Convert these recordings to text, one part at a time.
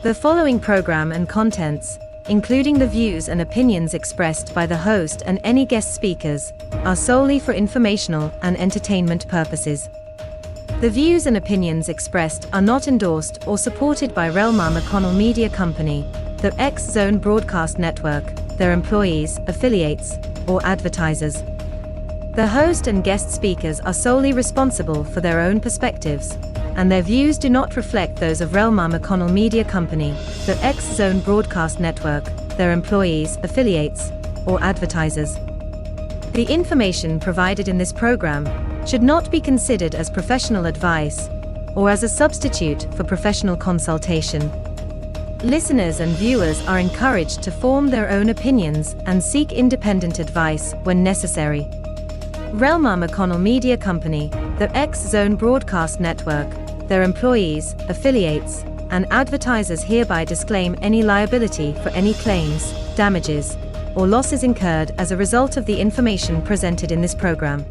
The following program and contents, including the views and opinions expressed by the host and any guest speakers, are solely for informational and entertainment purposes. The views and opinions expressed are not endorsed or supported by REL-MAR McConnell Media Company, the X Zone Broadcast Network, their employees, affiliates, or advertisers. The host and guest speakers are solely responsible for their own perspectives, and their views do not reflect those of REL-MAR McConnell Media Company, the X Zone Broadcast Network, their employees, affiliates, or advertisers. The information provided in this program should not be considered as professional advice or as a substitute for professional consultation. Listeners and viewers are encouraged to form their own opinions and seek independent advice when necessary. REL-MAR McConnell Media Company, the X Zone Broadcast Network, their employees, affiliates, and advertisers hereby disclaim any liability for any claims, damages, or losses incurred as a result of the information presented in this program.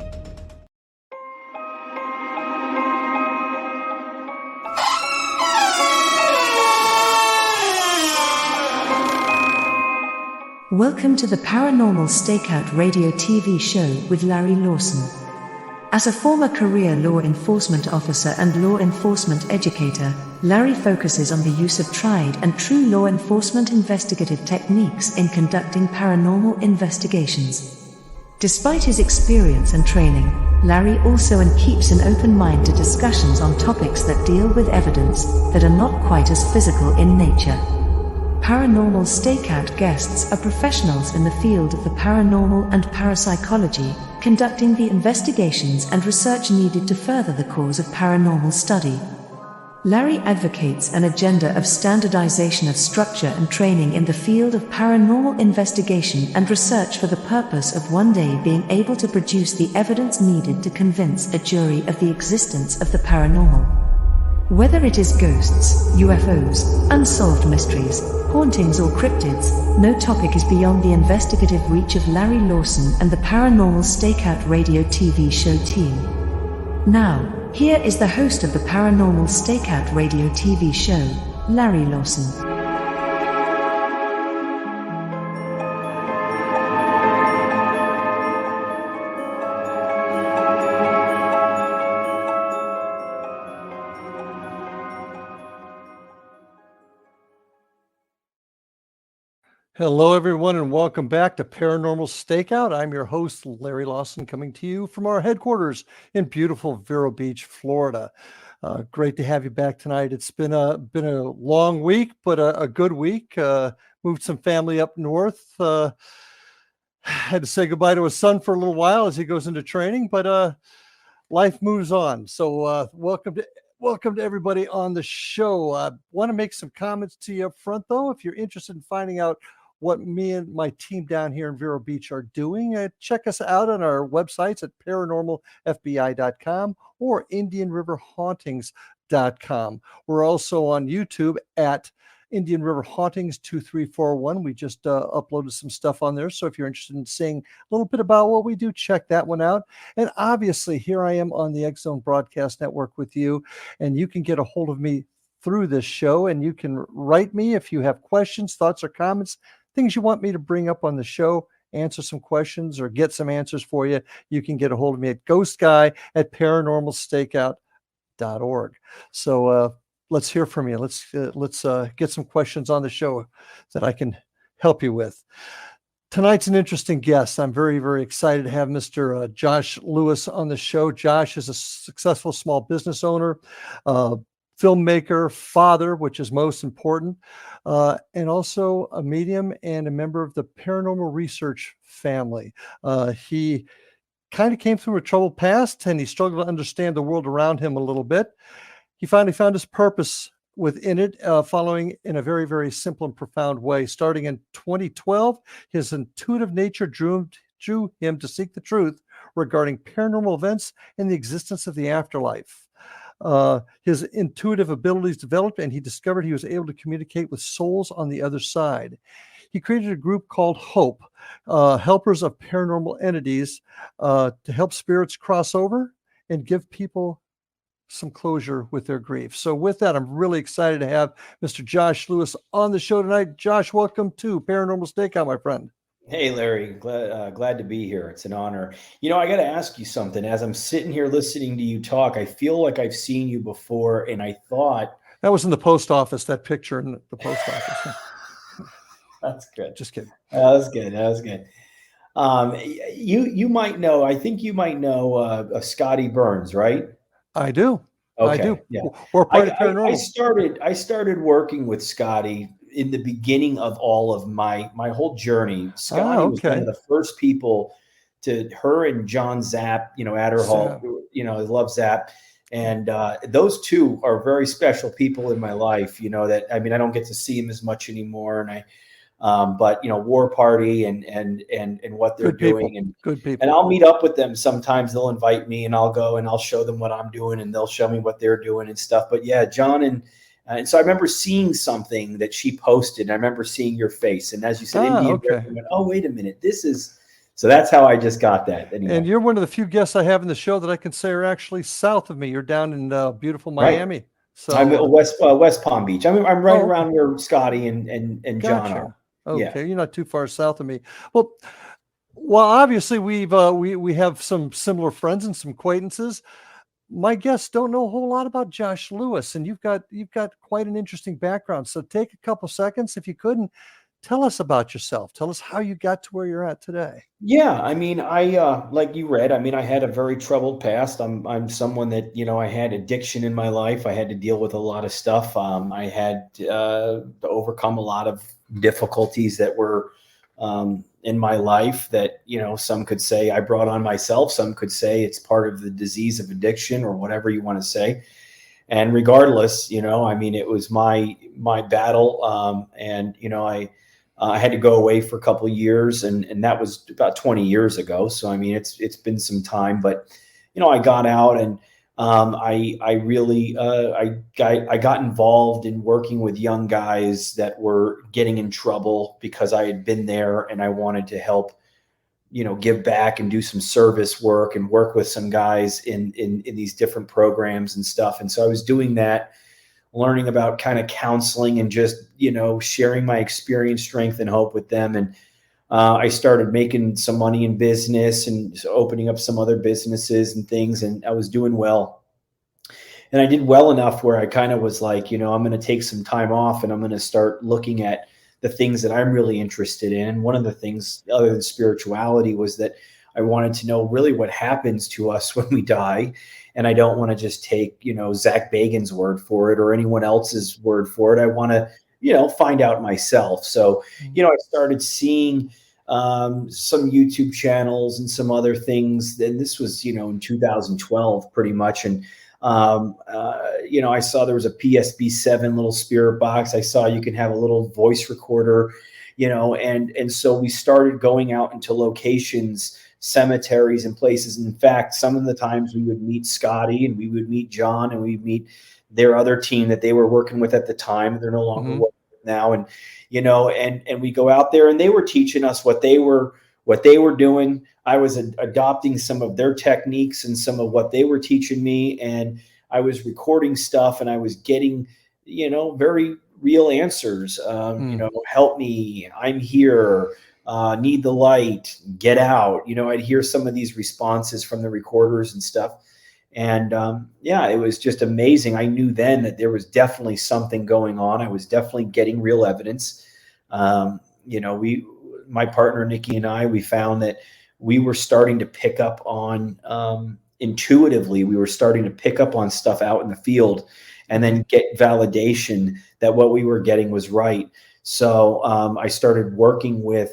Welcome to the Paranormal Stakeout radio TV show with Larry Lawson. As a former career law enforcement officer and law enforcement educator, Larry focuses on the use of tried and true law enforcement investigative techniques in conducting paranormal investigations. Despite his experience and training, Larry also keeps an open mind to discussions on topics that deal with evidence that are not quite as physical in nature. Paranormal Stakeout guests are professionals in the field of the paranormal and parapsychology, conducting the investigations and research needed to further the cause of paranormal study. Larry advocates an agenda of standardization of structure and training in the field of paranormal investigation and research for the purpose of one day being able to produce the evidence needed to convince a jury of the existence of the paranormal. Whether it is ghosts, UFOs, unsolved mysteries, hauntings or cryptids, no topic is beyond the investigative reach of Larry Lawson and the Paranormal Stakeout radio TV show team. Now, here is the host of the Paranormal Stakeout radio TV show, Larry Lawson. Hello, everyone, and welcome back to Paranormal Stakeout. I'm your host, Larry Lawson, coming to you from our headquarters in beautiful Vero Beach, Florida. Great to have you back tonight. It's been a long week, but a good week. Moved some family up north. Had to say goodbye to his son for a little while as he goes into training, but life moves on. So welcome to everybody on the show. I want to make some comments to you up front, though. If you're interested in finding out what me and my team down here in Vero Beach are doing, check us out on our websites at paranormalfbi.com or indianriverhauntings.com. We're also on YouTube at Indian River Hauntings 2341. We just uploaded some stuff on there. So if you're interested in seeing a little bit about what we do, check that one out. And obviously, here I am on the X Zone Broadcast Network with you, and you can get a hold of me through this show, and you can write me if you have questions, thoughts, or comments, things you want me to bring up on the show, answer some questions, or get some answers for you. You can get a hold of me at ghostguy@paranormalstakeout.org. So, let's hear from you. Let's get some questions on the show that I can help you with. Tonight's an interesting guest. I'm very, very excited to have Mr. Josh Lewis on the show. Josh is a successful small business owner, filmmaker, father, which is most important, and also a medium and a member of the paranormal research family. He kind of came through a troubled past, and he struggled to understand the world around him a little bit. He finally found his purpose within it, following in a very, very simple and profound way. Starting in 2012, his intuitive nature drew him to seek the truth regarding paranormal events and the existence of the afterlife. His intuitive abilities developed, and he discovered he was able to communicate with souls on the other side. He created a group called H.O.P.E, Helpers of Paranormal Entities, to help spirits cross over and give people some closure with their grief. So with that, I'm really excited to have Mr. Josh Lewis on the show tonight. Josh, welcome to Paranormal Stakeout, my friend. Hey, Larry, glad to be here. It's an honor. I got to ask you something. As I'm sitting here listening to you talk, I feel like I've seen you before, and I thought that was in the post office. That picture in the post office. That's good. Just kidding. That was good. You might know. I think you might know Scotty Burns, right? I do. Okay. I do. Yeah. We're part of Paranormal. I started working with Scotty in the beginning of all of my whole journey. Scotty was one of the first people her and John Zapp, Adderhall, I love Zapp. And those two are very special people in my life, that, I don't get to see them as much anymore. And but War Party and what they're doing, and good people. And I'll meet up with them sometimes. They'll invite me, and I'll go and I'll show them what I'm doing, and they'll show me what they're doing and stuff. But yeah, John and so I remember seeing something that she posted, and I remember seeing your face. And as you said, Indian, I went, oh, wait a minute, so that's how I just got that. Anyway. And you're one of the few guests I have in the show that I can say are actually south of me. You're down in beautiful Miami. Right. So I'm at West Palm Beach. I'm right around where Scotty and John are. Okay, yeah. You're not too far south of me. Well, obviously we have some similar friends and some acquaintances. My guests don't know a whole lot about Josh Lewis, and you've got quite an interesting background. So take a couple seconds, if you could, and tell us about yourself. Tell us how you got to where you're at today. Yeah, I like you read, I had a very troubled past. I'm someone that, I had addiction in my life. I had to deal with a lot of stuff. I had to overcome a lot of difficulties that were in my life that, some could say I brought on myself. Some could say it's part of the disease of addiction, or whatever you want to say. And regardless, it was my battle. And, I had to go away for a couple of years, and that was about 20 years ago. So, it's been some time, but, I got out, and I really I got involved in working with young guys that were getting in trouble, because I had been there and I wanted to help, give back and do some service work and work with some guys in these different programs and stuff. And so I was doing that, learning about kind of counseling and just, sharing my experience, strength, and hope with them. And I started making some money in business and opening up some other businesses and things. And I was doing well. And I did well enough where I kind of was like, I'm going to take some time off, and I'm going to start looking at the things that I'm really interested in. And one of the things, other than spirituality, was that I wanted to know really what happens to us when we die. And I don't want to just take, Zach Bagan's word for it or anyone else's word for it. I want to, find out myself. So, I started seeing some YouTube channels and some other things. And this was, in 2012, pretty much. And, I saw there was a PSB-7 little spirit box. I saw you can have a little voice recorder, and so we started going out into locations, cemeteries and places. In fact, some of the times we would meet Scotty, and we would meet John, and we'd meet their other team that they were working with at the time. They're no longer working with now. And, and we go out there, and they were teaching us what they were doing. I was adopting some of their techniques and some of what they were teaching me. And I was recording stuff, and I was getting, very real answers. Help me, I'm here. Need the light, get out. I'd hear some of these responses from the recorders and stuff. And it was just amazing. I knew then that there was definitely something going on. I was definitely getting real evidence. My partner, Nikki, and I, we found that we were starting to pick up on, intuitively, we were starting to pick up on stuff out in the field, and then get validation that what we were getting was right. So I started working with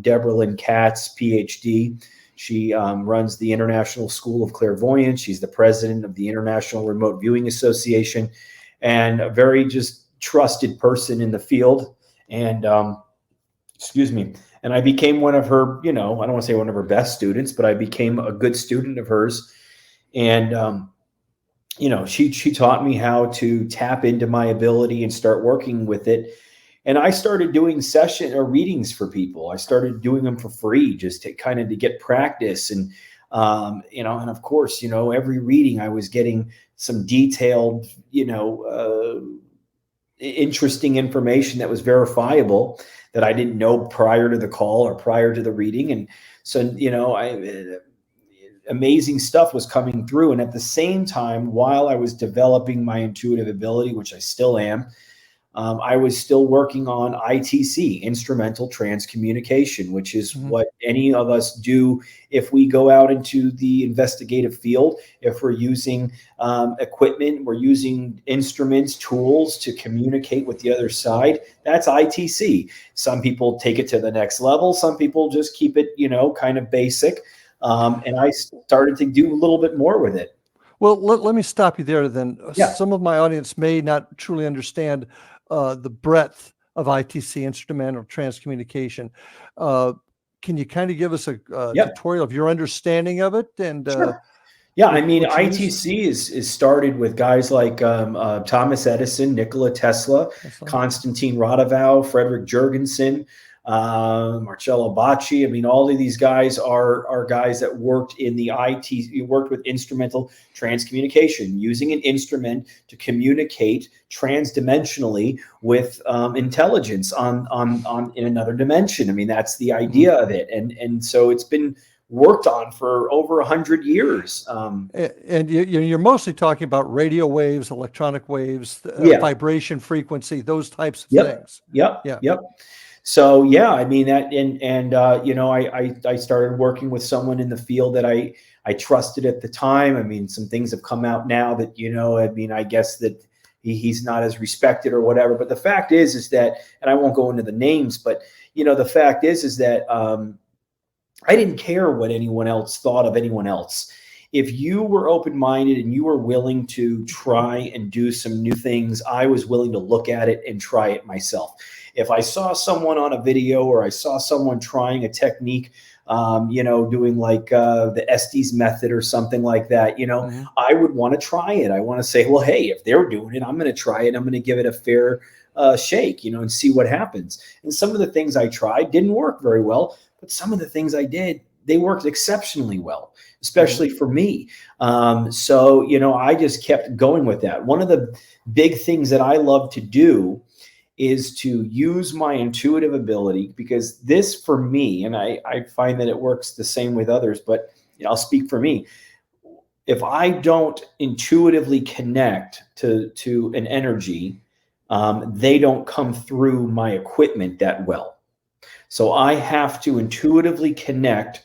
Deborah Lynn Katz, PhD. She runs the International School of Clairvoyance. She's the president of the International Remote Viewing Association, and a very just trusted person in the field. And and I became one of her, I don't want to say one of her best students, but I became a good student of hers. And she taught me how to tap into my ability and start working with it. And I started doing session or readings for people. I started doing them for free, just to kind of to get practice. And And of course, every reading I was getting some detailed, interesting information that was verifiable that I didn't know prior to the call or prior to the reading. And so, amazing stuff was coming through. And at the same time, while I was developing my intuitive ability, which I still am, I was still working on ITC, instrumental trance communication, which is what any of us do if we go out into the investigative field. If we're using equipment, we're using instruments, tools to communicate with the other side, that's ITC. Some people take it to the next level. Some people just keep it, kind of basic. And I started to do a little bit more with it. Well, let me stop you there then. Yeah. Some of my audience may not truly understand the breadth of ITC, instrumental trance communication. Can you kind of give us a tutorial of your understanding of it? And sure. Yeah, I mean, ITC is started with guys like Thomas Edison, Nikola Tesla, Konstantin Radovow, Frederick Jurgensen, Marcello Bacci. I mean, all of these guys are guys that worked in the worked with instrumental trance communication, using an instrument to communicate transdimensionally with intelligence on in another dimension. I mean, that's the idea of it, and so it's been worked on for over 100 years. And you're mostly talking about radio waves, electronic waves, vibration frequency, those types of things. Yep. So I mean that, and I started working with someone in the field that I trusted at the time. I mean, some things have come out now that I mean, I guess that he's not as respected or whatever. But the fact is that, and I won't go into the names, but the fact is that I didn't care what anyone else thought of anyone else. If you were open-minded and you were willing to try and do some new things, I was willing to look at it and try it myself. If I saw someone on a video or I saw someone trying a technique, doing like the Estes method or something like that, I would want to try it. I want to say, well, hey, if they're doing it, I'm going to try it. I'm going to give it a fair shake, and see what happens. And some of the things I tried didn't work very well, but some of the things I did, they worked exceptionally well, especially for me. So, I just kept going with that. One of the big things that I love to do is to use my intuitive ability, because this for me, and I find that it works the same with others, but I'll speak for me. If I don't intuitively connect to an energy, they don't come through my equipment that well. So I have to intuitively connect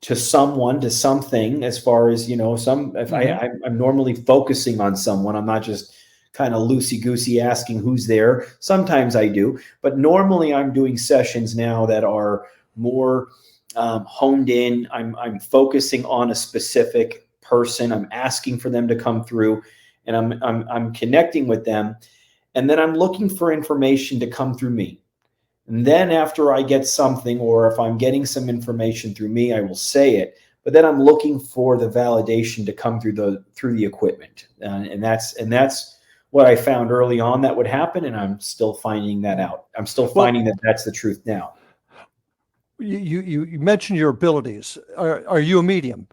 to someone, to something, as far as, if I'm normally focusing on someone, I'm not just kind of loosey-goosey asking who's there. Sometimes I do, but normally I'm doing sessions now that are more honed in. I'm focusing on a specific person. I'm asking for them to come through, and I'm connecting with them, and then I'm looking for information to come through me. And then after I get something, or if I'm getting some information through me, I will say it. But then I'm looking for the validation to come through the equipment, and that's what I found early on that would happen, and I'm still finding that out. I'm still finding that that's the truth now. You mentioned your abilities. Are you a medium?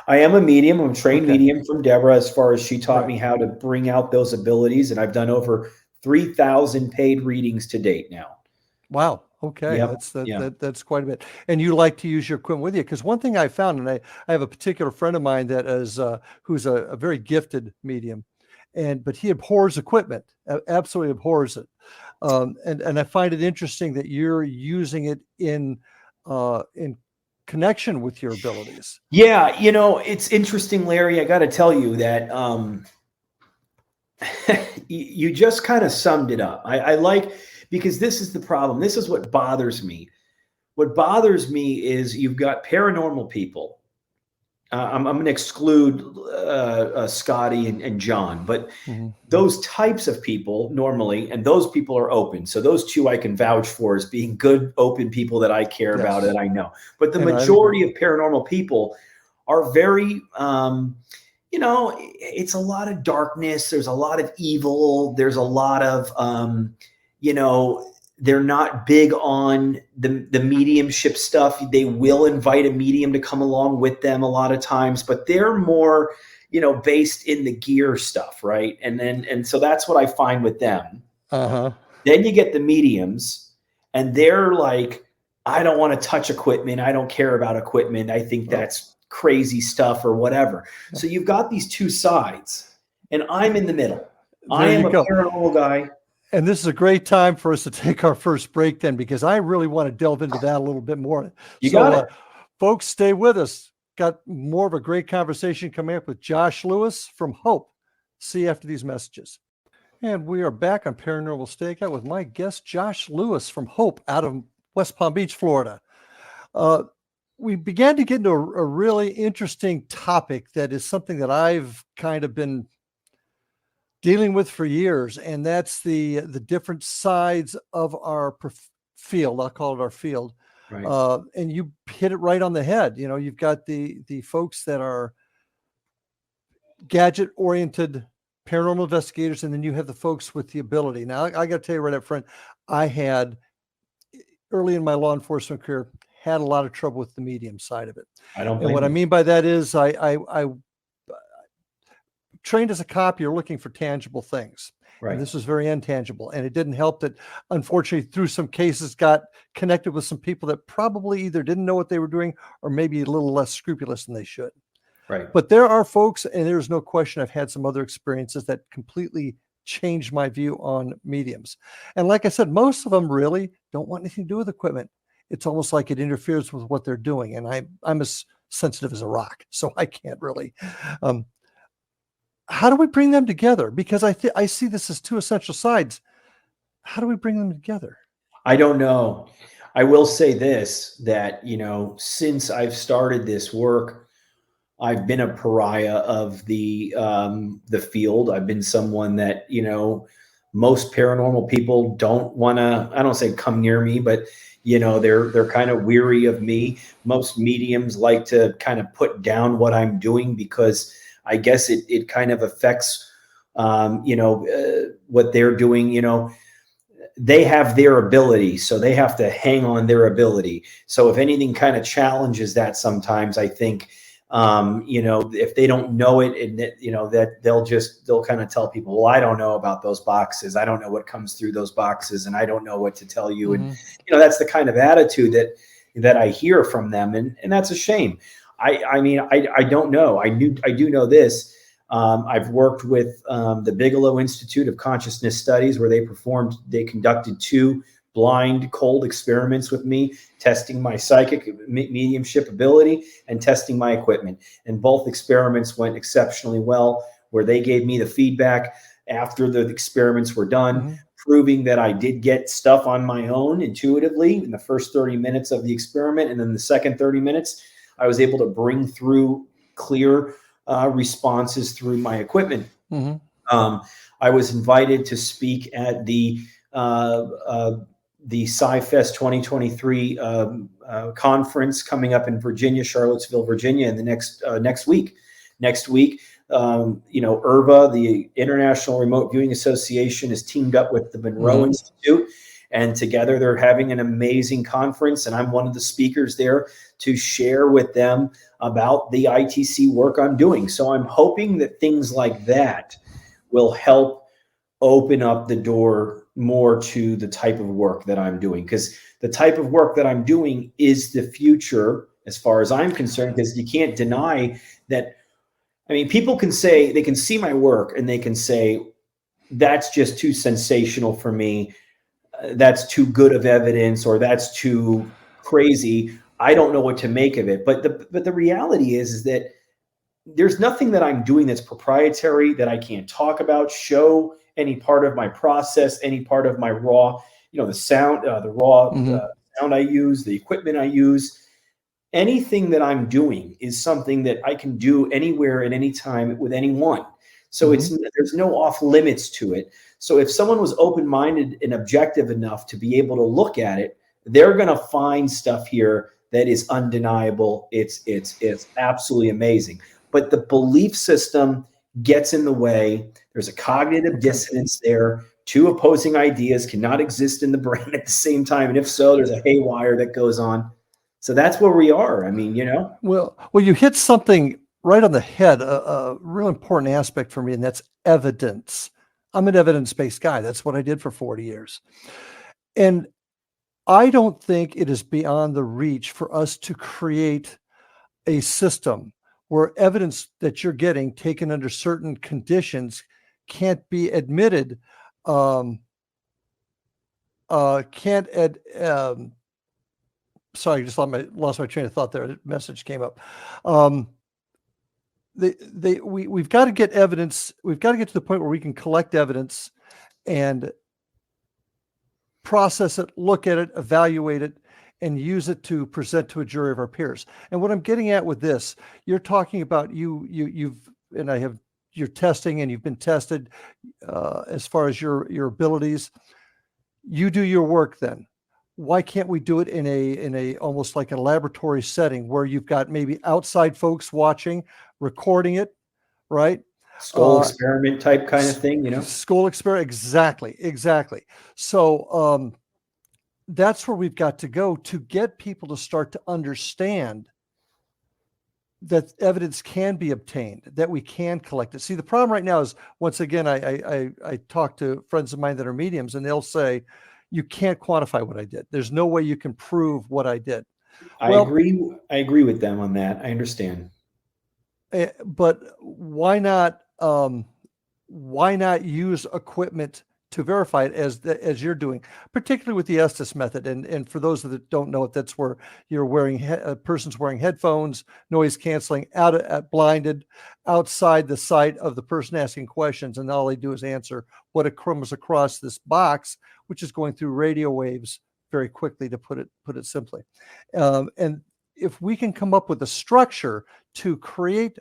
I am a medium. I'm a trained medium from Deborah, as far as she taught me how to bring out those abilities, and I've done over 3,000 paid readings to date now. Wow. Okay. Yep. That's quite a bit. And you like to use your equipment with you, because one thing I found, and I have a particular friend of mine that is who's a very gifted medium, but he abhors equipment, absolutely abhors it. And I find it interesting that you're using it in connection with your abilities. Yeah, it's interesting, Larry. I got to tell you that you just kind of summed it up. I like, because this is the problem. This is what bothers me. What bothers me is you've got paranormal people. I'm going to exclude Scotty and John, but those types of people normally, and those people are open. So those two I can vouch for as being good, open people that I care about, that I know. But the majority of paranormal people are very, it's a lot of darkness. There's a lot of evil. There's a lot of, they're not big on the mediumship stuff. They will invite a medium to come along with them a lot of times, but they're more, based in the gear stuff, right? And so that's what I find with them. Then you get the mediums, and they're like, I don't want to touch equipment. I don't care about equipment. I think that's crazy stuff or whatever. So you've got these two sides, and I'm in the middle. I am a paranormal guy. And this is a great time for us to take our first break then, because I really want to delve into that a little bit more. You got it. Folks, stay with us. Got more of a great conversation coming up with Josh Lewis from H.O.P.E. See you after these messages. And we are back on Paranormal Stakeout with my guest, Josh Lewis from H.O.P.E. out of West Palm Beach, Florida. We began to get into a really interesting topic that is something that I've kind of been dealing with for years, and that's the different sides of our field. I'll call it our field. Right. And you hit it right on the head. You've got the folks that are gadget oriented paranormal investigators, and then you have the folks with the ability. Now, I got to tell you right up front, I had early in my law enforcement career had a lot of trouble with the medium side of it. I don't. And what I mean by that is I trained as a cop, you're looking for tangible things. Right. And this was very intangible. And it didn't help that, unfortunately, through some cases, got connected with some people that probably either didn't know what they were doing or maybe a little less scrupulous than they should. Right. But there are folks, and there's no question, I've had some other experiences that completely changed my view on mediums. And like I said, most of them really don't want anything to do with equipment. It's almost like it interferes with what they're doing. And I'm as sensitive as a rock, so I can't really. How do we bring them together? Because I see this as two essential sides. How do we bring them together? I don't know. I will say this, that, since I've started this work, I've been a pariah of the field. I've been someone that, most paranormal people don't want to, I don't say come near me, but, they're kind of weary of me. Most mediums like to kind of put down what I'm doing because I guess it kind of affects, what they're doing. They have their ability, so they have to hang on their ability. So if anything kind of challenges that, sometimes I think, if they don't know it, and that they'll kind of tell people, well, I don't know about those boxes. I don't know what comes through those boxes, and I don't know what to tell you. Mm-hmm. And that's the kind of attitude that I hear from them, and that's a shame. I mean, I don't know. I do know this. I've worked with the Bigelow Institute of Consciousness Studies, where they conducted 2 blind cold experiments with me, testing my psychic mediumship ability and testing my equipment. And both experiments went exceptionally well, where they gave me the feedback after the experiments were done, mm-hmm. proving that I did get stuff on my own intuitively in the first 30 minutes of the experiment. And then the second 30 minutes, I was able to bring through clear responses through my equipment. Mm-hmm. I was invited to speak at the Sci-Fest 2023 conference coming up in Virginia, Charlottesville, Virginia, in the next week. Next week, IRVA, the International Remote Viewing Association, is teamed up with the Monroe mm-hmm. Institute. And together they're having an amazing conference, and I'm one of the speakers there to share with them about the ITC work I'm doing. So I'm hoping that things like that will help open up the door more to the type of work that I'm doing, because the type of work that I'm doing is the future as far as I'm concerned, because you can't deny that. I mean, people can say, they can see my work and they can say, that's just too sensational for me. That's too good of evidence, or that's too crazy. I don't know what to make of it. But the reality is that there's nothing that I'm doing that's proprietary that I can't talk about, show any part of my process, any part of my raw, the sound, the raw mm-hmm. Sound I use, the equipment I use. Anything that I'm doing is something that I can do anywhere at any time with anyone. So mm-hmm. There's no off limits to it. So if someone was open-minded and objective enough to be able to look at it, they're going to find stuff here that is undeniable. It's absolutely amazing. But the belief system gets in the way. There's a cognitive dissonance there. Two opposing ideas cannot exist in the brain at the same time. And if so, there's a haywire that goes on. So that's where we are. I mean, Well, you hit something right on the head, a real important aspect for me, and that's evidence. I'm an evidence-based guy. That's what I did for 40 years. And I don't think it is beyond the reach for us to create a system where evidence that you're getting taken under certain conditions can't be admitted, can't sorry, I just lost my train of thought there. A message came up. We've got to get evidence. We've got to get to the point where we can collect evidence and process it, look at it, evaluate it, and use it to present to a jury of our peers. And what I'm getting at with this, you're talking about you're testing, and you've been tested as far as your abilities. You do your work then. Why can't we do it in a almost like a laboratory setting where you've got maybe outside folks watching, recording it, right? Skull experiment type kind of thing, Skull experiment, exactly. So that's where we've got to go to get people to start to understand that evidence can be obtained, that we can collect it. See, the problem right now is, once again, I talk to friends of mine that are mediums, and they'll say, you can't quantify what I did. There's no way you can prove what I did. I agree with them on that. I understand. But why not use equipment to verify it as you're doing, particularly with the Estes method? And for those that don't know it, that's where you're wearing a person's wearing headphones, noise canceling, blinded, outside the sight of the person asking questions, and all they do is answer what comes across this box, which is going through radio waves very quickly, to put it simply. And if we can come up with a structure to create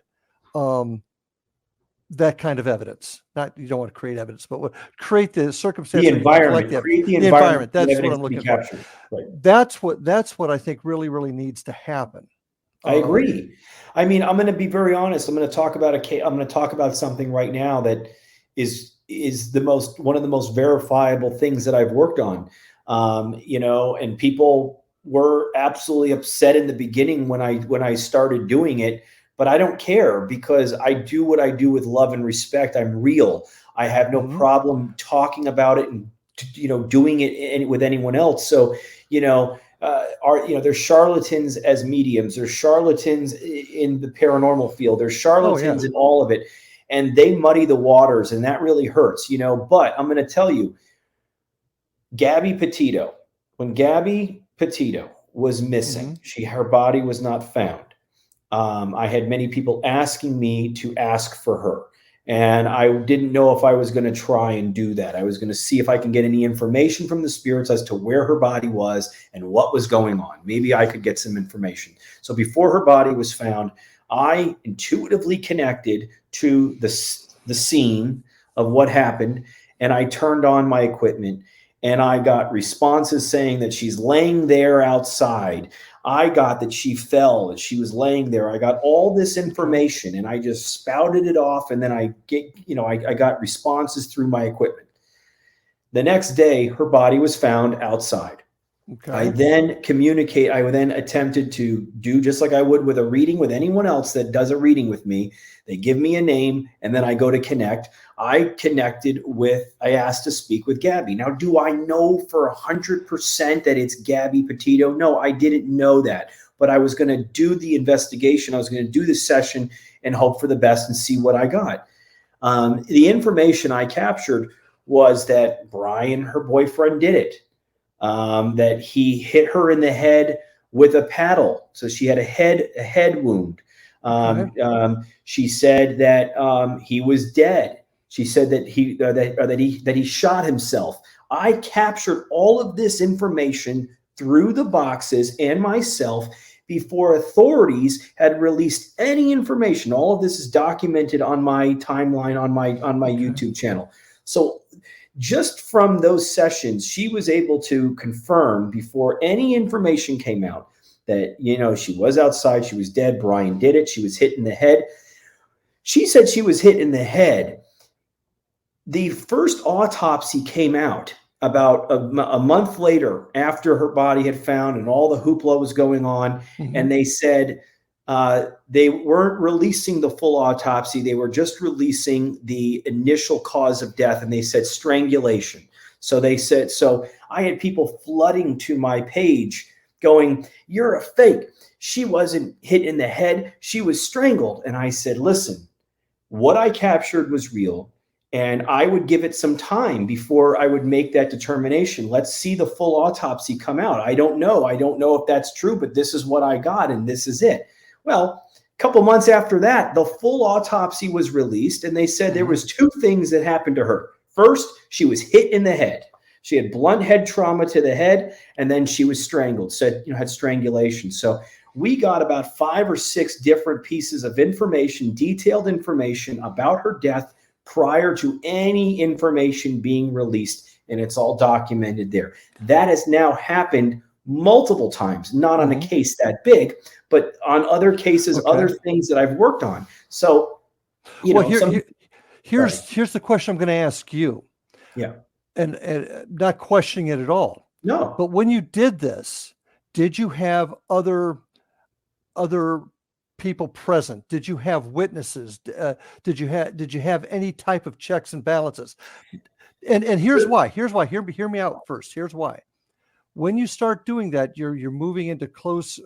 that kind of evidence, you don't want to create evidence, but create the circumstance, the environment, create the environment. That's what I'm looking for. Right. That's what I think really needs to happen. I agree. I mean, I'm going to be very honest. I'm going to talk about something right now that is one of the most verifiable things that I've worked on. And people were absolutely upset in the beginning when I started doing it, but I don't care, because I do what I do with love and respect. I'm real. I have no problem talking about it and doing it with anyone else. So there's charlatans as mediums. There's charlatans in the paranormal field. There's charlatans in all of it, and they muddy the waters, and that really hurts. But I'm going to tell you, Gabby Petito. When Gabby Petito was missing, her body was not found. I had many people asking me to ask for her, and I didn't know if I was going to try and do that. I was going to see if I can get any information from the spirits as to where her body was and what was going on. Maybe I could get some information. So before her body was found, I intuitively connected to the scene of what happened, and I turned on my equipment, and I got responses saying that she's laying there outside. I got that she fell, that she was laying there. I got all this information, and I just spouted it off, and then I got responses through my equipment. The next day, her body was found outside. Okay. I then attempted to do just like I would with a reading with anyone else that does a reading with me. They give me a name, and then I go to connect. I asked to speak with Gabby. Now, do I know for 100% that it's Gabby Petito? No, I didn't know that, but I was going to do the investigation. I was going to do the session and hope for the best and see what I got. The information I captured was that Brian, her boyfriend, did it. That he hit her in the head with a paddle. So she had a head wound. She said that he was dead. She said that he shot himself. I captured all of this information through the boxes and myself before authorities had released any information. All of this is documented on my timeline on my YouTube channel. So just from those sessions, she was able to confirm before any information came out that, she was outside, she was dead, Brian did it, she was hit in the head. She said she was hit in the head The first autopsy came out about a month later after her body had found and all the hoopla was going on. Mhm. And they said they weren't releasing the full autopsy. They were just releasing the initial cause of death. And they said strangulation. So they said, so I had people flooding to my page going, "You're a fake. She wasn't hit in the head. She was strangled." And I said, listen, what I captured was real. And I would give it some time before I would make that determination. Let's see the full autopsy come out. I don't know. I don't know if that's true, but this is what I got and this is it. Well, a couple months after that, the full autopsy was released and they said there was two things that happened to her. First, she was hit in the head. She had blunt head trauma to the head, and then she was strangled, had strangulation. So we got about 5 or 6 different pieces of information, detailed information about her death prior to any information being released, and it's all documented there. That has now happened multiple times, not on a case that big, but on other cases, other things that I've worked on. So, here's the question I'm going to ask you. Yeah. And not questioning it at all. No. But when you did this, did you have other people present? Did you have witnesses? Did you have any type of checks and balances? And here's why. Hear me out first. Here's why. When you start doing that, you're moving into closer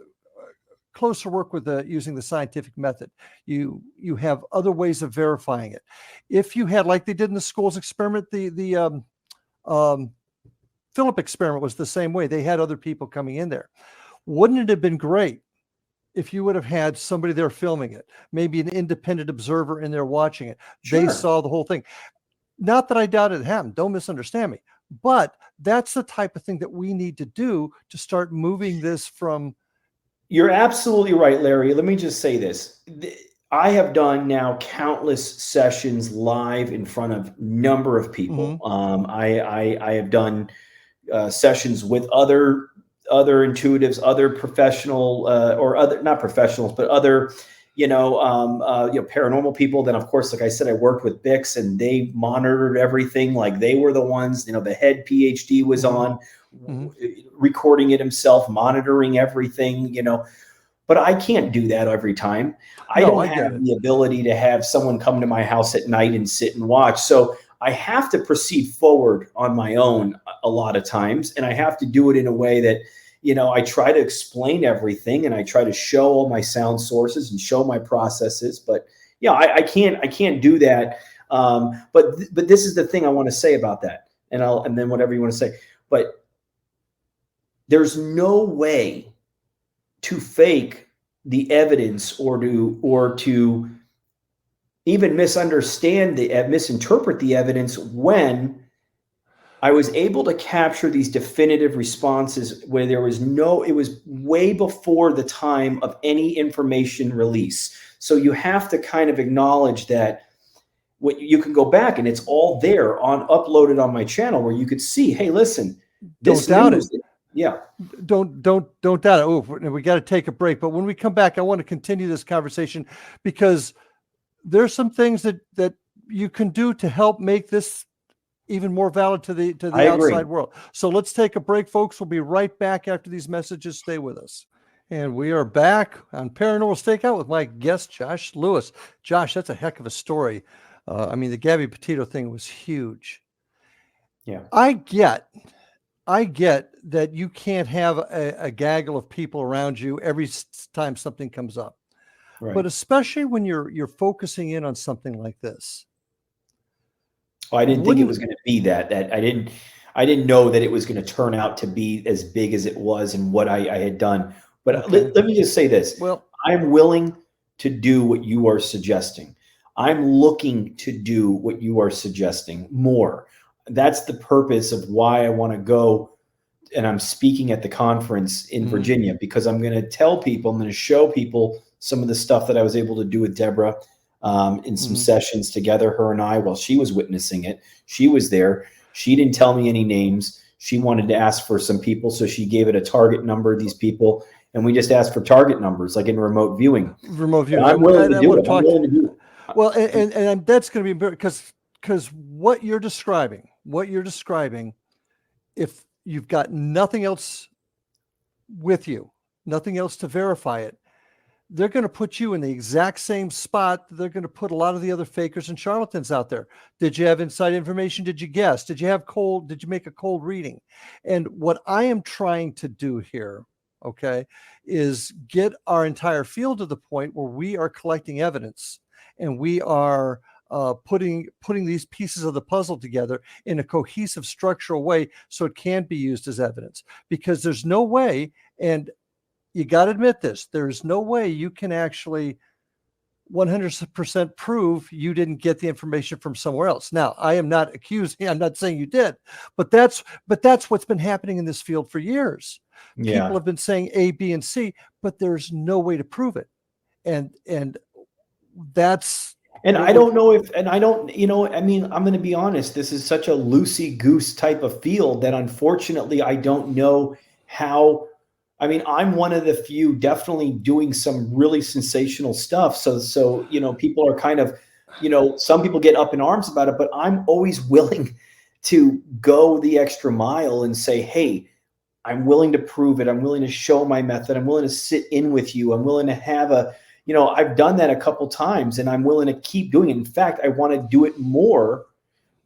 work with using the scientific method. You have other ways of verifying it. If you had, like they did in the schools experiment, the Philip experiment was the same way. They had other people coming in there. Wouldn't it have been great if you would have had somebody there filming it, maybe an independent observer in there watching it? Sure. They saw the whole thing. Not that I doubt it happened. Don't misunderstand me. But that's the type of thing that we need to do to start moving this from. You're absolutely right, Larry. Let me just say this. I have done now countless sessions live in front of a number of people. I have done sessions with other intuitives, other professional or other, not professionals, but other, paranormal people. Then, of course, like I said, I worked with Bix and they monitored everything. Like they were the ones, the head PhD was on recording it himself, monitoring everything, but I can't do that every time. I don't have the ability to have someone come to my house at night and sit and watch. So I have to proceed forward on my own a lot of times. And I have to do it in a way that, I try to explain everything and I try to show all my sound sources and show my processes. But yeah, I can't do that. But this is the thing I want to say about that. And then whatever you want to say, but there's no way to fake the evidence or to even misinterpret the evidence when I was able to capture these definitive responses where it was way before the time of any information release. So you have to kind of acknowledge that you can go back and it's all there uploaded on my channel where you could see, hey, listen, don't doubt it. Yeah. Don't doubt it. Oh, we got to take a break. But when we come back, I want to continue this conversation because there's some things that you can do to help make this even more valid to the outside world. So let's take a break, folks. We'll be right back after these messages. Stay with us. And we are back on Paranormal Stakeout with my guest, Josh Lewis. Josh, that's a heck of a story. The Gabby Petito thing was huge. Yeah. I get that you can't have a gaggle of people around you every time something comes up. Right. But especially when you're focusing in on something like this. I didn't think it was going to be that I didn't know that it was going to turn out to be as big as it was and what I had done. But let me just say this. Well, I'm willing to do what you are suggesting. I'm looking to do what you are suggesting more. That's the purpose of why I want to go. And I'm speaking at the conference in Virginia because I'm going to tell people, I'm going to show people some of the stuff that I was able to do with Deborah in some sessions together, her and I, while she was witnessing it. She was there. She didn't tell me any names. She wanted to ask for some people. So she gave it a target number of these people. And we just asked for target numbers, like in remote viewing. Remote viewing. I'm willing to do it. I'm willing to do it. Well, and that's going to be because because what you're describing, if you've got nothing else with you, nothing else to verify it, they're going to put you in the exact same spot they're going to put a lot of the other fakers and charlatans out there. Did you have inside information? Did you guess? Did you make a cold reading? And what I am trying to do here, okay, is get our entire field to the point where we are collecting evidence and we are putting these pieces of the puzzle together in a cohesive structural way so it can be used as evidence. Because there's no way, and you got to admit this, there's no way you can actually 100% prove you didn't get the information from somewhere else. Now, I am not accusing, I'm not saying you did, but that's what's been happening in this field for years. Yeah. People have been saying A, B, and C, but there's no way to prove it. And that's, and I don't know if, and I don't, I mean, I'm going to be honest, this is such a loosey goose type of field that unfortunately I don't know how. I mean, I'm one of the few definitely doing some really sensational stuff. So, people are kind of, some people get up in arms about it, but I'm always willing to go the extra mile and say, hey, I'm willing to prove it. I'm willing to show my method. I'm willing to sit in with you. I'm willing to have I've done that a couple times and I'm willing to keep doing it. In fact, I want to do it more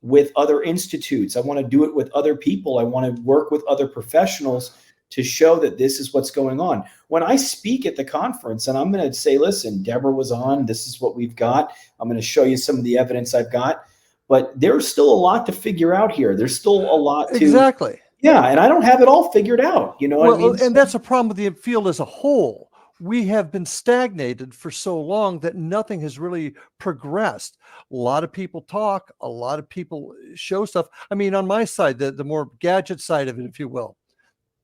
with other institutes. I want to do it with other people. I want to work with other professionals to show that this is what's going on. When I speak at the conference and I'm going to say, listen, Deborah was on, this is what we've got. I'm going to show you some of the evidence I've got, but there's still a lot to figure out here. There's still a lot to. Exactly. Yeah. And I don't have it all figured out. You know what I mean? And that's a problem with the field as a whole. We have been stagnated for so long that nothing has really progressed. A lot of people talk, a lot of people show stuff. I mean, on my side, the more gadget side of it, if you will,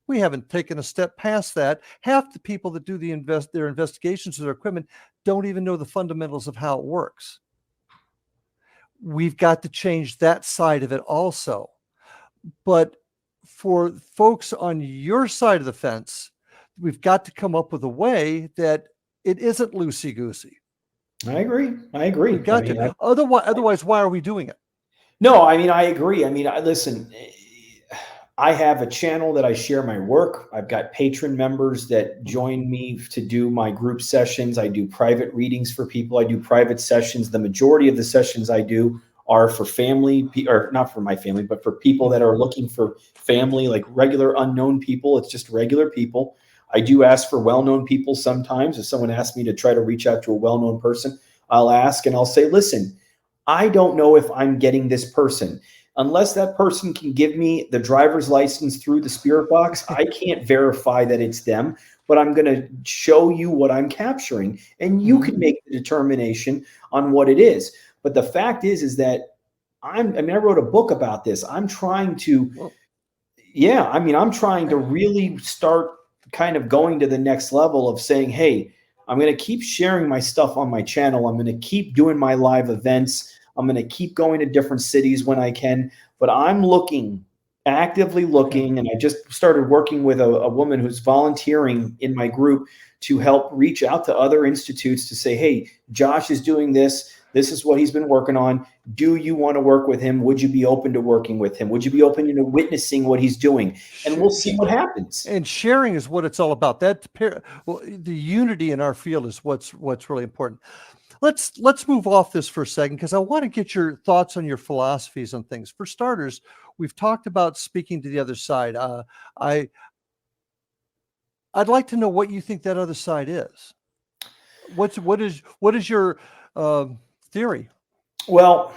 we haven't taken a step past that. Half the people that do their investigations of their equipment don't even know the fundamentals of how it works. We've got to change that side of it also. But for folks on your side of the fence, we've got to come up with a way that it isn't loosey-goosey. I agree. We've got to. Otherwise, why are we doing it? No, I mean, I agree. I mean, listen, I have a channel that I share my work. I've got patron members that join me to do my group sessions. I do private readings for people. I do private sessions. The majority of the sessions I do are for family, or not for my family, but for people that are looking for family, like regular unknown people. It's just regular people. I do ask for well-known people sometimes. If someone asks me to try to reach out to a well-known person, I'll ask and I'll say, listen, I don't know if I'm getting this person. Unless that person can give me the driver's license through the spirit box, I can't verify that it's them, but I'm going to show you what I'm capturing and you can make the determination on what it is. But the fact is that I wrote a book about this. I'm trying to, I'm trying to really start kind of going to the next level of saying, hey, I'm going to keep sharing my stuff on my channel. I'm going to keep doing my live events. I'm going to keep going to different cities when I can, but I'm actively looking, and I just started working with a woman who's volunteering in my group to help reach out to other institutes to say, hey, Josh is doing this. This is what he's been working on. Do you want to work with him? Would you be open to working with him? Would you be open to witnessing what he's doing? And we'll see what happens. And sharing is what it's all about. The unity in our field is what's really important. Let's move off this for a second because I want to get your thoughts on your philosophies on things. For starters, we've talked about speaking to the other side. I'd like to know what you think that other side is. What is your theory? Well,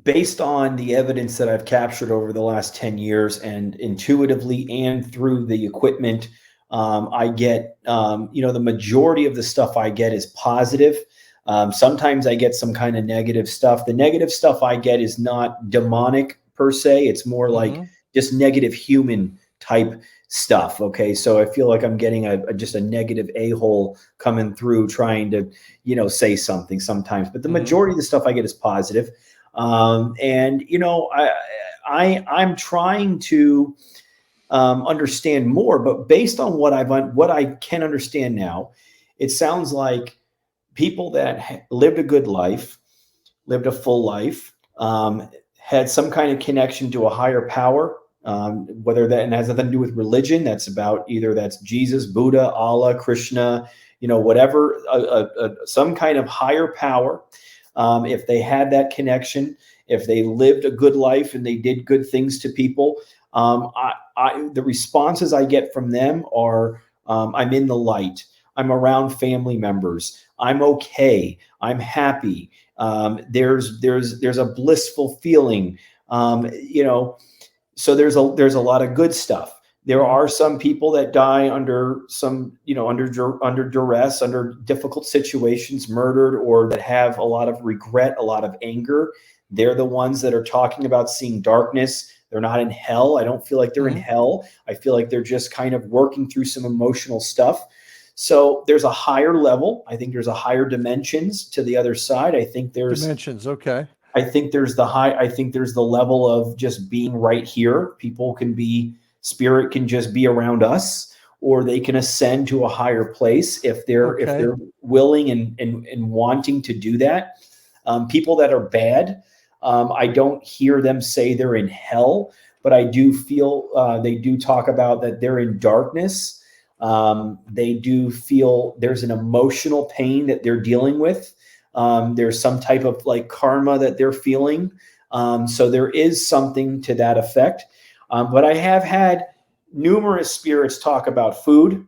based on the evidence that I've captured over the last 10 years and intuitively and through the equipment, I get, the majority of the stuff I get is positive. Sometimes I get some kind of negative stuff. The negative stuff I get is not demonic per se. It's more like just negative human type stuff. Okay. So I feel like I'm getting just a negative a-hole coming through trying to, say something sometimes, but the majority of the stuff I get is positive. I'm trying to, understand more, but based on what I can understand now, it sounds like people that lived a good life, lived a full life, had some kind of connection to a higher power, whether that and has nothing to do with religion. That's about either that's Jesus, Buddha, Allah, Krishna, whatever, some kind of higher power. If they had that connection, if they lived a good life and they did good things to people, the responses I get from them are, I'm in the light. I'm around family members. I'm okay. I'm happy. There's a blissful feeling. So there's a lot of good stuff. There are some people that die under under duress, under difficult situations, murdered, or that have a lot of regret, a lot of anger. They're the ones that are talking about seeing darkness. They're not in hell. I don't feel like they're in hell. I feel like they're just kind of working through some emotional stuff. So there's a higher level. I think there's a higher dimensions to the other side. I think there's dimensions. Okay. I think there's the level of just being right here. Spirit can just be around us, or they can ascend to a higher place if they're willing and wanting to do that. People that are bad, I don't hear them say they're in hell, but I do feel they do talk about that they're in darkness. They do feel there's an emotional pain that they're dealing with. There's some type of like karma that they're feeling. So there is something to that effect. But I have had numerous spirits talk about food,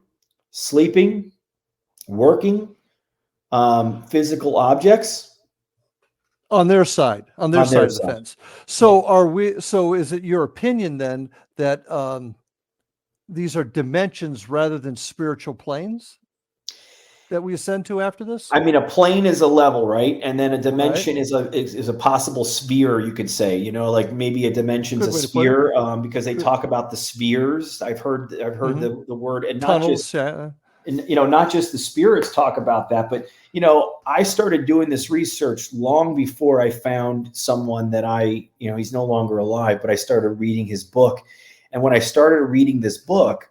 sleeping, working, physical objects. On their side of the fence. So is it your opinion then that these are dimensions rather than spiritual planes that we ascend to after this? I mean, a plane is a level, right? And then a dimension is a possible sphere, you could say. Like maybe a dimension's a sphere, because they talk about the spheres. I've heard the word, and not tunnels, not just the spirits talk about that, but I started doing this research long before I found someone that he's no longer alive, but I started reading his book. And when I started reading this book,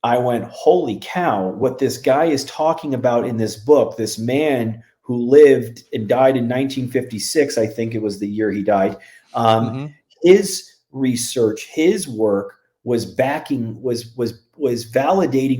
I went, holy cow, what this guy is talking about in this book, this man who lived and died in 1956, I think it was the year he died. His research, his work was validating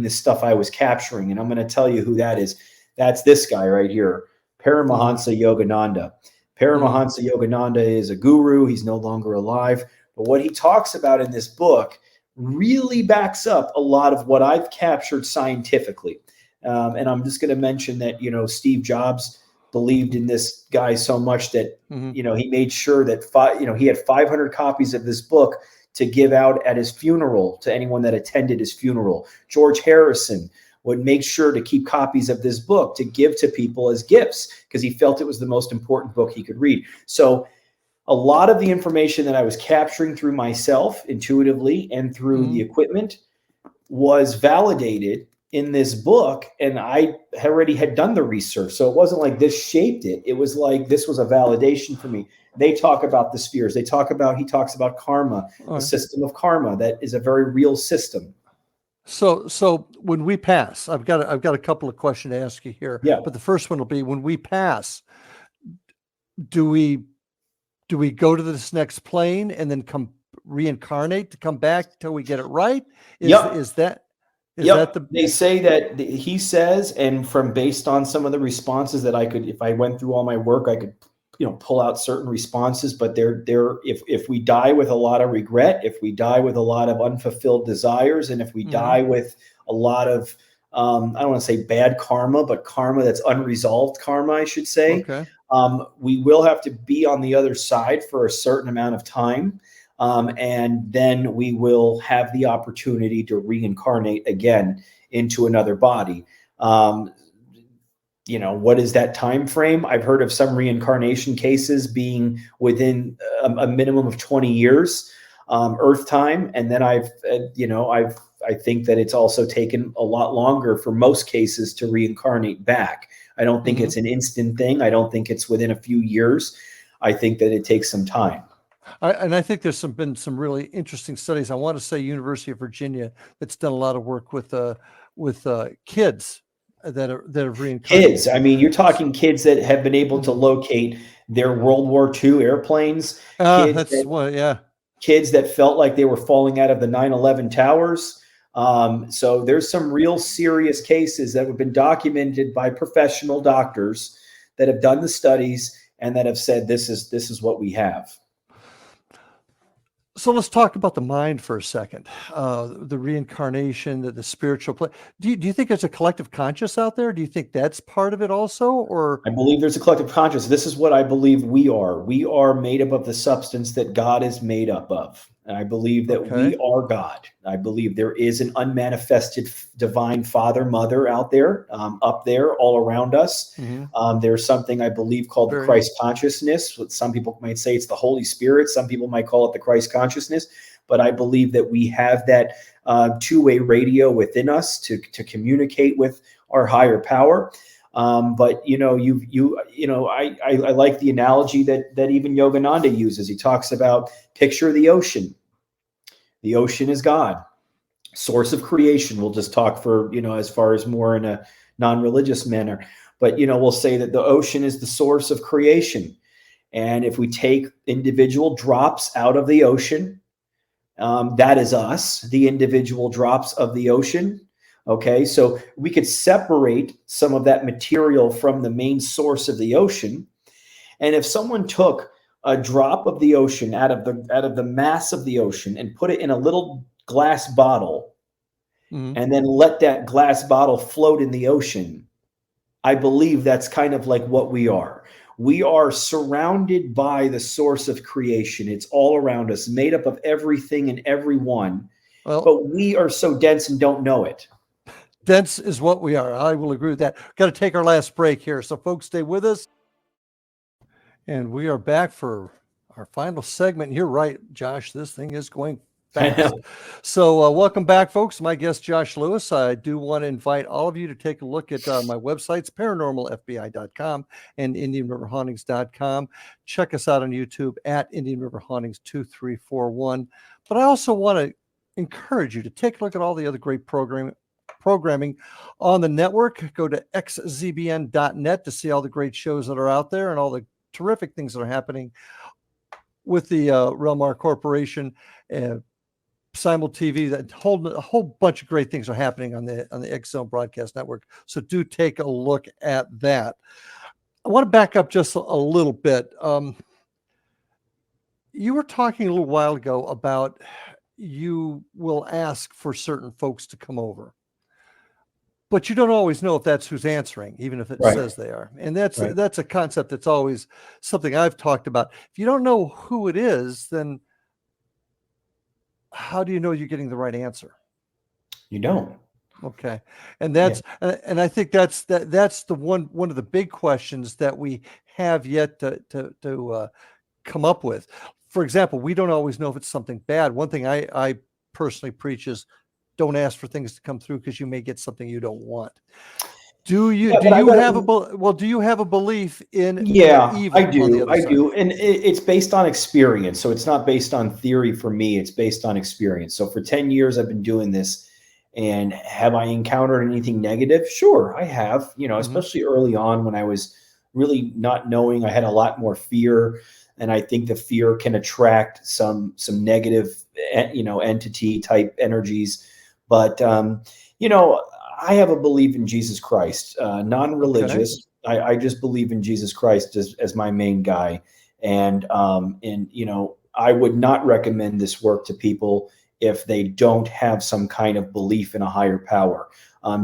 the stuff I was capturing. And I'm going to tell you who that is. That's this guy right here, Paramahansa Yogananda. Paramahansa Yogananda is a guru. He's no longer alive. But what he talks about in this book really backs up a lot of what I've captured scientifically. And I'm just going to mention that, Steve Jobs believed in this guy so much that, he made sure that he had 500 copies of this book to give out at his funeral to anyone that attended his funeral. George Harrison would make sure to keep copies of this book to give to people as gifts because he felt it was the most important book he could read. So a lot of the information that I was capturing through myself intuitively and through the equipment was validated in this book. And I already had done the research. So it wasn't like this shaped it. It was like, this was a validation for me. They talk about the spheres. He talks about karma, the system of karma. That is a very real system. So when we pass, I've got a couple of questions to ask you here. Yeah. But the first one will be, when we pass, do we go to this next plane and then reincarnate to come back till we get it right? Is that they say that he says, and based on some of the responses that I could, if I went through all my work, I could, pull out certain responses, but if we die with a lot of regret, if we die with a lot of unfulfilled desires, and if we die with a lot of, I don't want to say bad karma, but karma that's unresolved karma, I should say. Okay. We will have to be on the other side for a certain amount of time. And then we will have the opportunity to reincarnate again into another body. What is that time frame? I've heard of some reincarnation cases being within a minimum of 20 years, Earth time. And then I think that it's also taken a lot longer for most cases to reincarnate back. I don't think it's an instant thing. I don't think it's within a few years. I think that it takes some time. I think there's been some really interesting studies. I want to say University of Virginia that's done a lot of work with kids that have reincarnated? Kids. I mean, you're talking kids that have been able to locate their World War II airplanes. Kids That's one. Yeah. Kids that felt like they were falling out of the 9/11 towers. So there's some real serious cases that have been documented by professional doctors that have done the studies and that have said this is what we have. So let's talk about the mind for a second. The reincarnation, the spiritual play. Do you think there's a collective conscious out there? Do you think that's part of it also, or? I believe there's a collective conscious. This is what I believe we are. We are made up of the substance that God is made up of. And I believe that we are God. I believe there is an unmanifested divine Father, Mother out there, up there, all around us. There's something I believe called the Christ consciousness. Some people might say it's the Holy Spirit. Some people might call it the Christ consciousness. But I believe that we have that two-way radio within us to communicate with our higher power. But I like the analogy that even Yogananda uses. He talks about picture the ocean. The ocean is God, source of creation. We'll just talk for as far as more in a non-religious manner. But we'll say that the ocean is the source of creation. And if we take individual drops out of the ocean, that is us, the individual drops of the ocean. Okay, so we could separate some of that material from the main source of the ocean. And if someone took a drop of the ocean out of the mass of the ocean and put it in a little glass bottle, and then let that glass bottle float in the ocean, I believe that's kind of like what we are. We are surrounded by the source of creation. It's all around us, made up of everything and everyone. But we are so dense and don't know it. Dense is what we are. I will agree with that. Got to take our last break here. So folks, stay with us. And we are back for our final segment. You're right, Josh. This thing is going fast. So welcome back, folks. My guest, Josh Lewis. I do want to invite all of you to take a look at my websites, paranormalfbi.com and indianriverhauntings.com. Check us out on YouTube at Indian River Hauntings 2341. But I also want to encourage you to take a look at all the other great programming on the network. Go to xzbn.net to see all the great shows that are out there and all the terrific things that are happening with the REL-MAR Corporation and Simul TV. That a whole bunch of great things are happening on the X Zone Broadcast Network. So do take a look at that. I want to back up just a little bit. You were talking a little while ago about you will ask for certain folks to come over, but you don't always know if that's who's answering, even if it says they are. And that's a concept that's always something I've talked about. If you don't know who it is, then how do you know you're getting the right answer? You don't. Okay. And that's and I think that's the one of the big questions that we have yet to come up with. For example, we don't always know if it's something bad. One thing I personally preach is don't ask for things to come through because you may get something you don't want. Do you have a belief in evil? I do. And it's based on experience. So it's not based on theory for me. It's based on experience. So for 10 years, I've been doing this. And have I encountered anything negative? Sure, I have, especially early on when I was really not knowing. I had a lot more fear. And I think the fear can attract some negative, entity type energies. But, I have a belief in Jesus Christ, non-religious. Okay. I just believe in Jesus Christ as my main guy. And I would not recommend this work to people if they don't have some kind of belief in a higher power.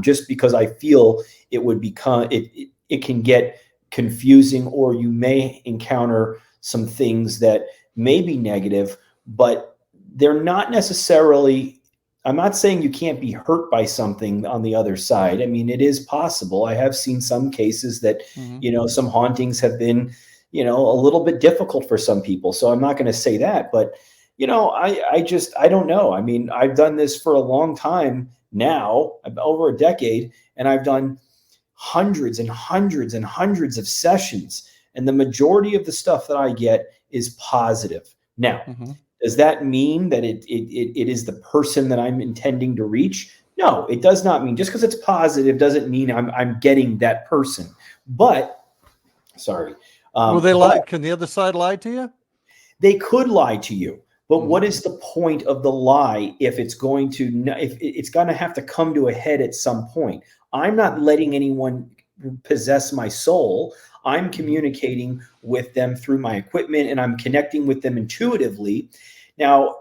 Just because I feel it would become, it can get confusing, or you may encounter some things that may be negative, but they're not necessarily, I'm not saying you can't be hurt by something on the other side. I mean, it is possible. I have seen some cases that, some hauntings have been, a little bit difficult for some people. So I'm not going to say that, but, I don't know. I mean, I've done this for a long time now, over a decade, and I've done hundreds and hundreds and hundreds of sessions. And the majority of the stuff that I get is positive. Now, does that mean that it is the person that I'm intending to reach? No, it does not mean, just because it's positive doesn't mean I'm getting that person. But sorry, Will they lie? Can the other side lie to you? they could lie to you. But what is the point of the lie if it's going to have to come to a head at some point? I'm not letting anyone possess my soul. I'm communicating with them through my equipment, and I'm connecting with them intuitively. Now,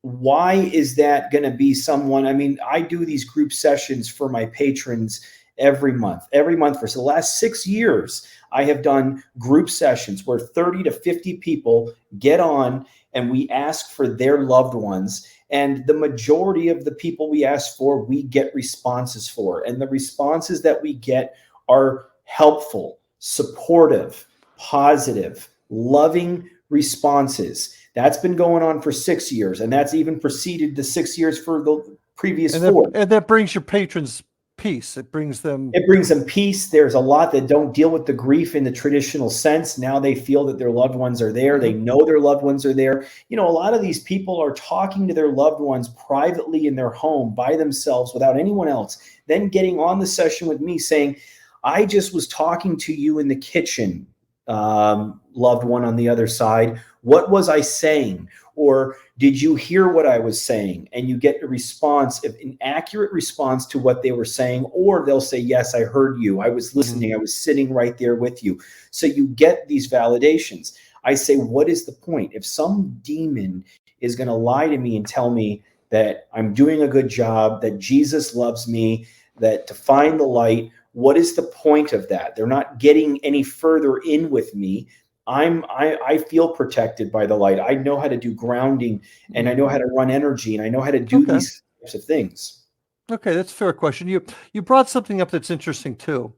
why is that going to be someone? I mean, I do these group sessions for my patrons every month. Every month for the last 6 years, I have done group sessions where 30 to 50 people get on and we ask for their loved ones. And the majority of the people we ask for, we get responses for. And the responses that we get are helpful, supportive, positive, loving responses. That's been going on for 6 years. And that's even preceded the 6 years for the previous 4. And that brings your patrons peace. It brings them peace. There's a lot that don't deal with the grief in the traditional sense. Now they feel that their loved ones are there. They know their loved ones are there. You know, a lot of these people are talking to their loved ones privately in their home by themselves without anyone else, then getting on the session with me saying, I just was talking to you in the kitchen, loved one on the other side. What was I saying? Or did you hear what I was saying? And you get a response, an accurate response to what they were saying, or they'll say, yes, I heard you. I was listening. I was sitting right there with you. So you get these validations. I say, what is the point? If some demon is going to lie to me and tell me that I'm doing a good job, that Jesus loves me, that to find the light, what is the point of that? They're not getting any further in with me. I feel protected by the light. I know how to do grounding, and I know how to run energy, and I know how to do these types of things. Okay, that's a fair question. You brought something up that's interesting too.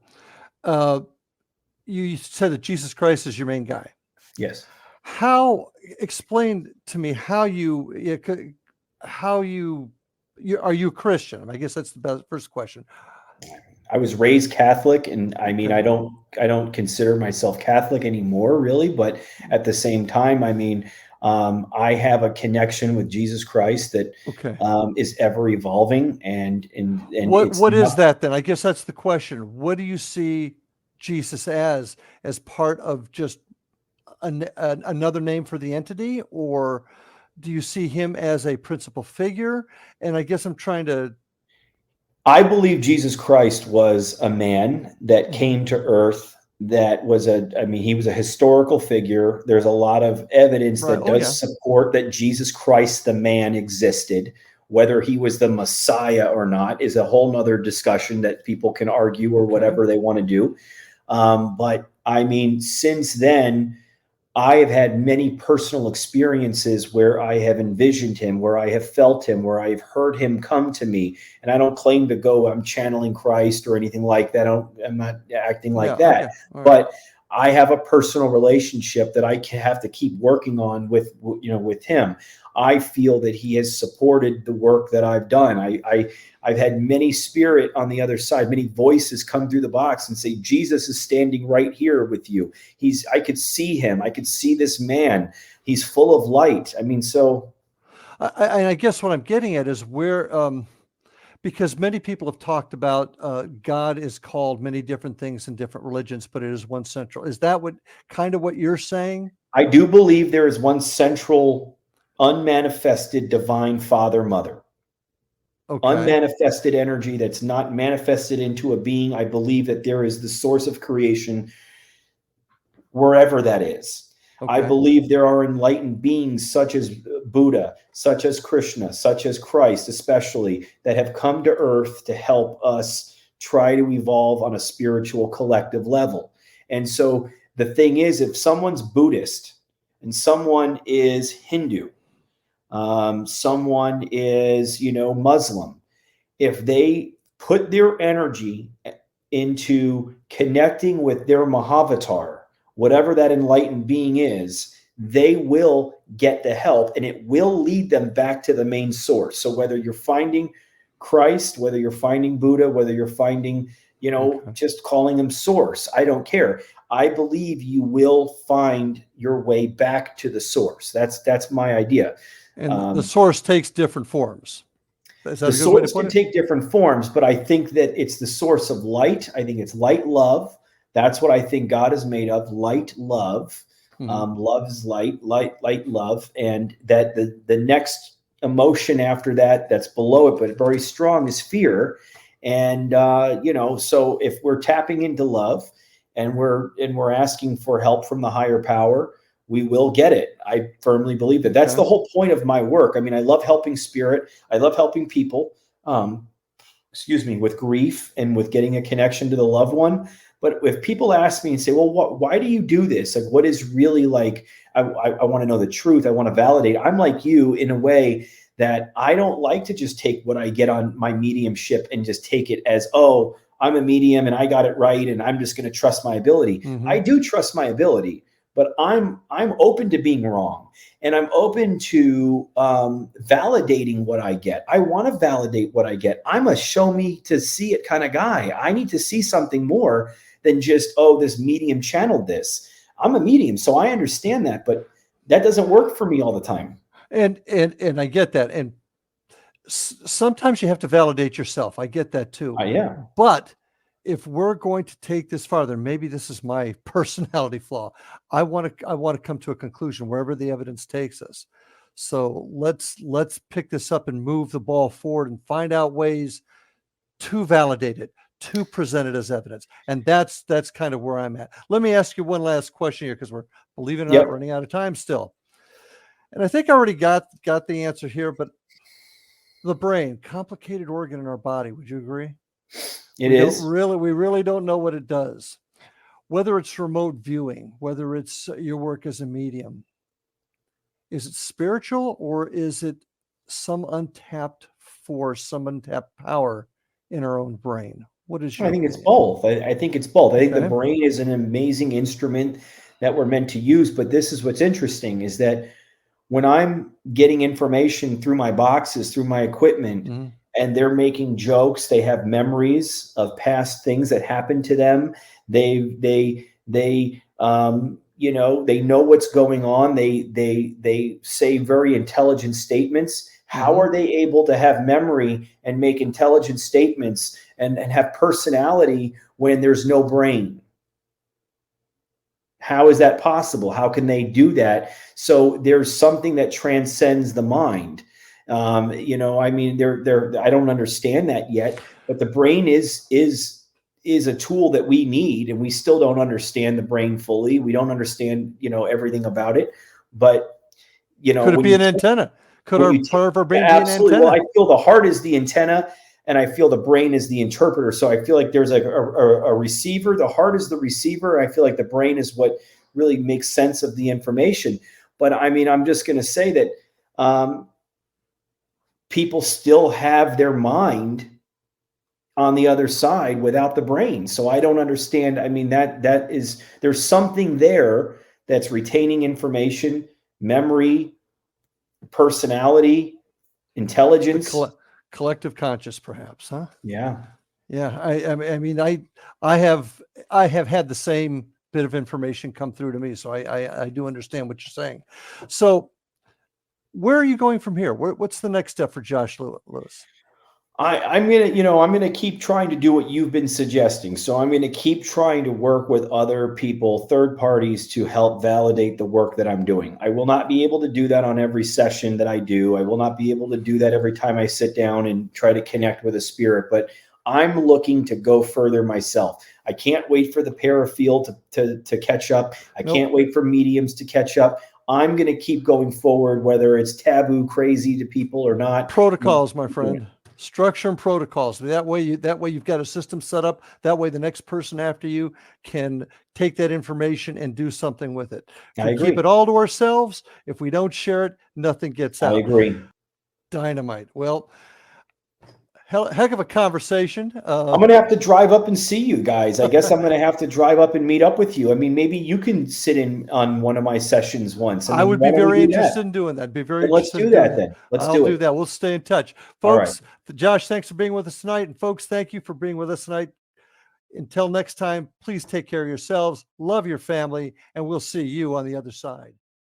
You said that Jesus Christ is your main guy. Yes. Explain to me how you are you a Christian? I guess that's the first question. I was raised Catholic, and I mean, I don't consider myself Catholic anymore, really. But at the same time, I mean, I have a connection with Jesus Christ that is ever evolving. And what is that then? I guess that's the question. What do you see Jesus as part of just another name for the entity, or do you see him as a principal figure? And I guess I believe Jesus Christ was a man that came to earth that was he was a historical figure. There's a lot of evidence that does support that Jesus Christ, the man, existed. Whether he was the Messiah or not is a whole nother discussion that people can argue or whatever they want to do. But I mean, since then, I have had many personal experiences where I have envisioned him, where I have felt him, where I've heard him come to me. And I don't claim to go, I'm channeling Christ or anything like that. I'm not acting like that. But I have a personal relationship that I have to keep working on with him. I feel that he has supported the work that I've done. I've had many spirit on the other side, many voices come through the box and say, Jesus is standing right here with you. I could see him. I could see this man. He's full of light. I mean, so. I guess what I'm getting at is where, because many people have talked about God is called many different things in different religions, but it is one central. Is that what you're saying? I do believe there is one central unmanifested divine father, mother. Unmanifested energy that's not manifested into a being. I believe that there is the source of creation wherever that is. I believe there are enlightened beings such as Buddha, such as Krishna, such as Christ, especially, that have come to earth to help us try to evolve on a spiritual collective level. And so the thing is, if someone's Buddhist and someone is Hindu, someone is, Muslim, if they put their energy into connecting with their Mahavatar, whatever that enlightened being is, they will get the help and it will lead them back to the main source. So whether you're finding Christ, whether you're finding Buddha, whether you're finding, just calling him source, I don't care. I believe you will find your way back to the source. That's my idea. And the source takes different forms. Is The that a good way to source put can it? take different forms, but I think that it's the source of light. I think it's light, love. That's what I think God is made of: light, love. Love is light, light, love, and that the next emotion after that, that's below it, but very strong, is fear. And so if we're tapping into love, and we're asking for help from the higher power, we will get it. I firmly believe that. That's the whole point of my work. I mean, I love helping spirit. I love helping people, with grief and with getting a connection to the loved one. But if people ask me and say, well, why do you do this? Like, what is really like, I want to know the truth. I want to validate. I'm like you in a way that I don't like to just take what I get on my mediumship and just take it as, oh, I'm a medium and I got it right, and I'm just going to trust my ability. I do trust my ability, but I'm open to being wrong, and I'm open to validating what I get. I want to validate what I get. I'm a show me to see it kind of guy. I need to see something more than just, oh, this medium channeled this. I'm a medium, so I understand that, but that doesn't work for me all the time. And I get that. And sometimes you have to validate yourself. I get that too. Yeah. But if we're going to take this farther, maybe this is my personality flaw. I want to come to a conclusion wherever the evidence takes us. So let's pick this up and move the ball forward and find out ways to validate it, to present it as evidence. And that's kind of where I'm at. Let me ask you one last question here, because we're, believe it or not, running out of time still. And I think I already got the answer here, but the brain, complicated organ in our body. Would you agree? We really don't know what it does. Whether it's remote viewing, whether it's your work as a medium, is it spiritual, or is it some untapped force, some untapped power in our own brain? What is your opinion? It's both. I think it's both. I think the brain is an amazing instrument that we're meant to use. But this is what's interesting, is that when I'm getting information through my boxes, through my equipment, and they're making jokes, they have memories of past things that happened to them. They know what's going on. They say very intelligent statements. How are they able to have memory and make intelligent statements and have personality when there's no brain? How is that possible? How can they do that? So there's something that transcends the mind. I don't understand that yet, but the brain is a tool that we need, and we still don't understand the brain fully. We don't understand, everything about it. But could it be an antenna? Could part of our brain be an antenna? Well, I feel the heart is the antenna, and I feel the brain is the interpreter. So I feel like there's a receiver. The heart is the receiver. I feel like the brain is what really makes sense of the information. But I mean, I'm just going to say that people still have their mind on the other side without the brain. So I don't understand. I mean, there's something there that's retaining information, memory, personality, intelligence. Collective conscious, perhaps, huh? Yeah. I mean, I have had the same bit of information come through to me, so I do understand what you're saying. So, where are you going from here? What's the next step for Josh Lewis? I'm gonna keep trying to do what you've been suggesting. So I'm gonna keep trying to work with other people, third parties, to help validate the work that I'm doing. I will not be able to do that on every session that I do. I will not be able to do that every time I sit down and try to connect with a spirit, but I'm looking to go further myself. I can't wait for the parafield to catch up. I can't wait for mediums to catch up. I'm going to keep going forward, whether it's taboo, crazy to people or not. Protocols, my friend. Structure and protocols. That way you've got a system set up. That way the next person after you can take that information and do something with it. If we keep it all to ourselves, if we don't share it, nothing gets out. I agree. Dynamite. Well, heck of a conversation. I'm going to have to drive up and see you guys. I guess I'm going to have to drive up and meet up with you. I mean, maybe you can sit in on one of my sessions once. I would be very interested in doing that. Let's do that then. I'll do that. We'll stay in touch. Folks, Josh, thanks for being with us tonight. And folks, thank you for being with us tonight. Until next time, please take care of yourselves, love your family, and we'll see you on the other side.